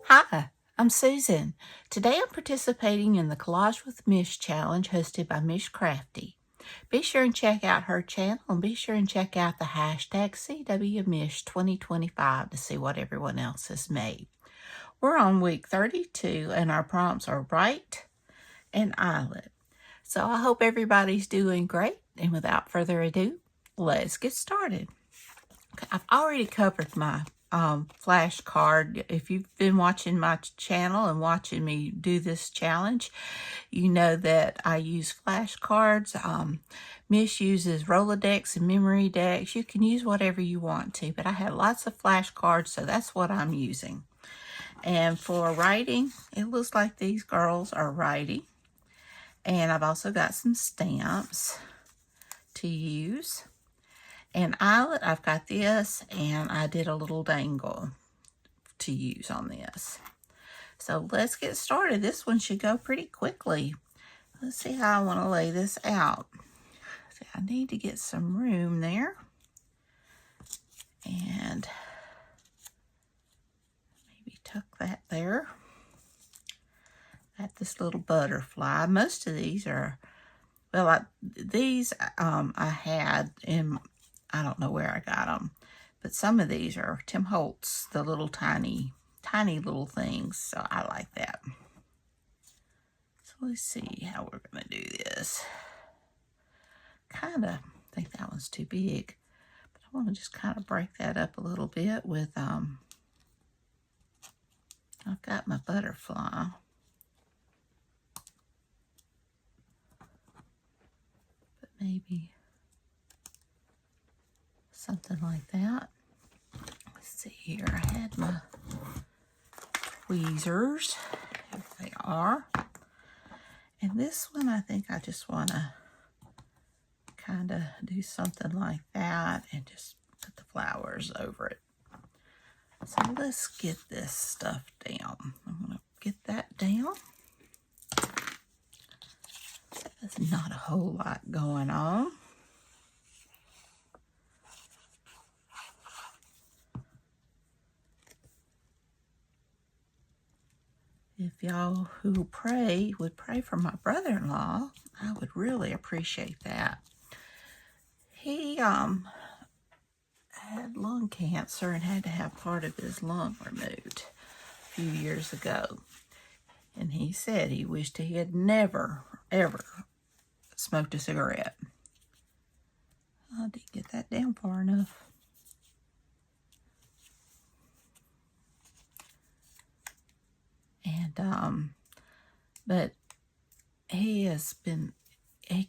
Hi, I'm Susan. Today I'm participating in the Collage with Mich challenge hosted by Mich Crafty. Be sure and check out her channel and be sure and check out the hashtag CWMich2025 to see what everyone else has made. We're on week 32 and our prompts are Bright and Eyelet. So I hope everybody's doing great, and without further ado, let's get started. Okay, I've already covered my flashcard. If you've been watching my channel and watching me do this challenge, you know that I use flashcards. Mich uses Rolodex and memory decks. You can use whatever you want to, but I have lots of flashcards, so that's what I'm using. And for writing, it looks like these girls are writing. And I've also got some stamps to use. And Eyelet, I've got this, and I did a little dangle to use on this. So let's get started. This one should go pretty quickly. Let's see how I want to lay this out. See, I need to get some room there. And maybe tuck that there. Got this little butterfly. Most of these are, well, I had in, I don't know where I got them, but some of these are Tim Holtz, the little tiny little things, so I like that. So let's see how we're going to do this. Kind of think that one's too big, but I want to just kind of break that up a little bit with, I've got my butterfly. But maybe something like that. Let's see here. I had my tweezers. Here they are. And this one, I think I just want to kind of do something like that and just put the flowers over it. So let's get this stuff down. I'm going to get that down. So there's not a whole lot going on. If y'all who pray would pray for my brother-in-law, I would really appreciate that. He had lung cancer and had to have part of his lung removed a few years ago. And he said he wished he had never, ever smoked a cigarette. I didn't get that down far enough. And, but he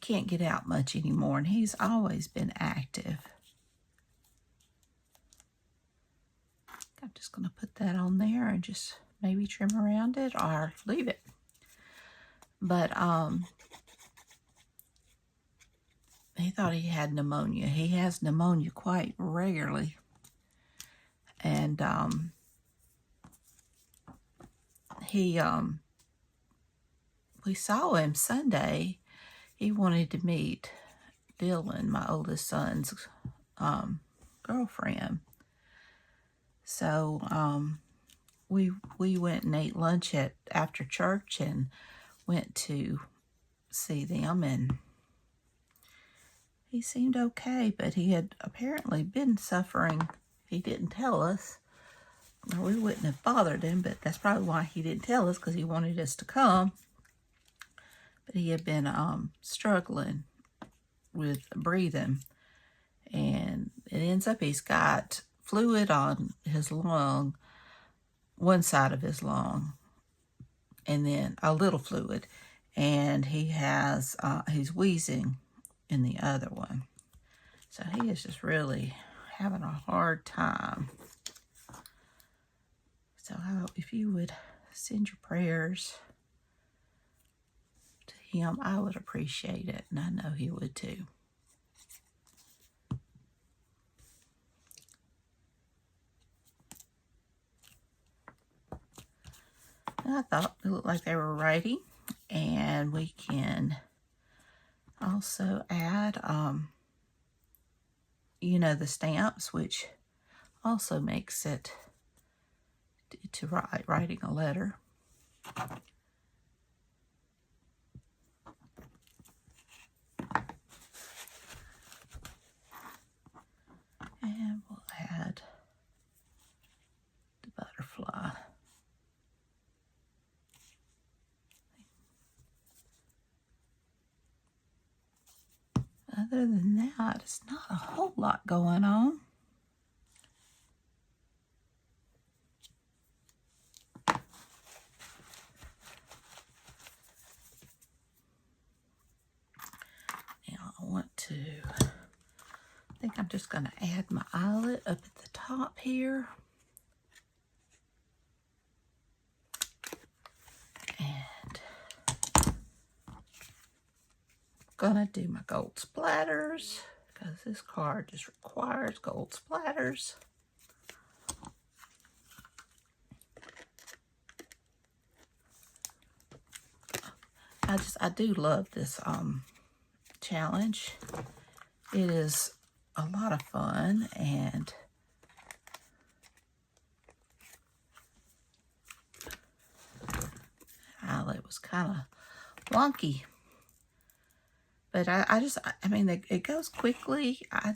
can't get out much anymore, and he's always been active. I'm just going to put that on there and just maybe trim around it or leave it. But he thought he had pneumonia. He has pneumonia quite regularly. And we saw him Sunday. He wanted to meet Dylan, my oldest son's girlfriend. So we went and ate lunch after church and went to see them, and he seemed okay, but he had apparently been suffering. He didn't tell us, or we wouldn't have bothered him, but that's probably why he didn't tell us, because he wanted us to come. But he had been struggling with breathing, and it ends up he's got fluid on his lung, one side of his lung, and then a little fluid, and he has he's wheezing in the other one. So he is just really having a hard time. So if you would send your prayers to him, I would appreciate it, and I know he would too. I thought it looked like they were writing, and we can also add, the stamps, which also makes it to writing a letter. And we'll add the butterfly. Other than that, it's not a whole lot going on. Now I think I'm just going to add my eyelet up at the top here. And gonna do my gold splatters because this card just requires gold splatters. I do love this challenge. It is a lot of fun, and Eyelet was kind of wonky. But I mean, it goes quickly. I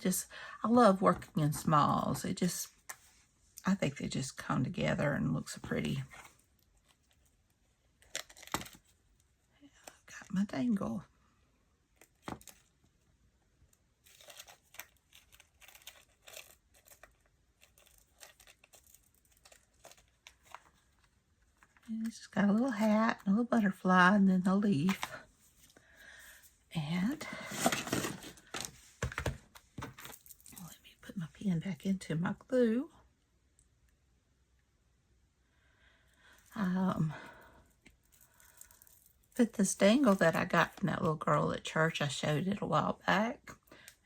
love working in smalls. I think they just come together and look so pretty. Got my dangle. And it's just got a little hat, a little butterfly, and then a leaf. And let me put my pen back into my glue. Put this dangle that I got from that little girl at church. I showed it a while back.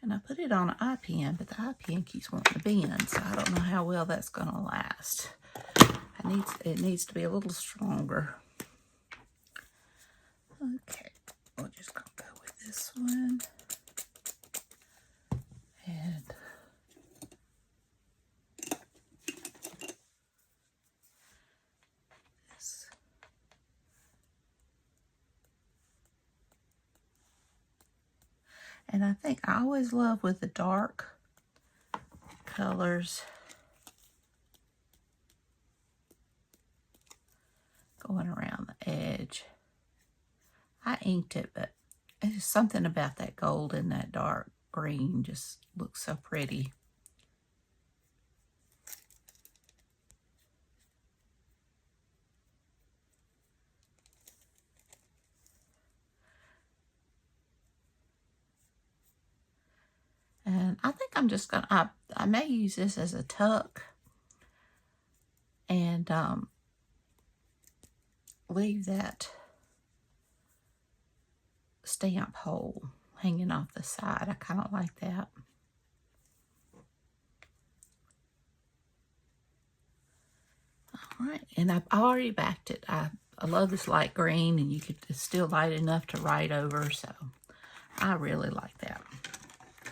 And I put it on an eye pen, but the eye pen keeps wanting to bend, so I don't know how well that's going to last. It needs to be a little stronger. Okay, we're just going to go with this one. And this. And I think I always love with the dark colors going around the edge. I inked it, but there's something about that gold and that dark green just looks so pretty. And I think I'm just gonna, I may use this as a tuck and leave that stamp hole hanging off the side. I kind of like that. All right, and I've already backed it. I love this light green, and it's still light enough to write over, so I really like that.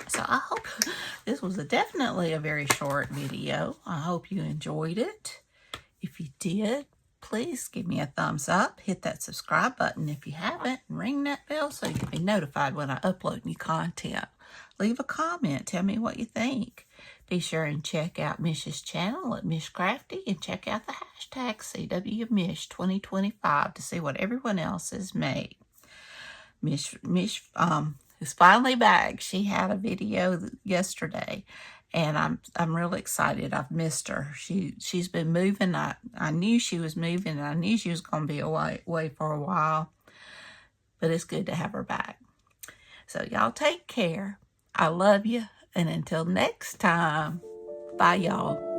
So I hope this was definitely a very short video. I hope you enjoyed it. If you did, please give me a thumbs up. Hit that subscribe button if you haven't, and ring that bell so you can be notified when I upload new content. Leave a comment. Tell me what you think. Be sure and check out Mich's channel at Mich Crafty, and check out the hashtag CWMich2025 to see what everyone else has made. Mich is finally back. She had a video yesterday, and I'm really excited. I've missed her. She's been moving. I knew she was moving, and I knew she was going to be away for a while, but it's good to have her back. So y'all take care. I love you, and until next time, bye y'all.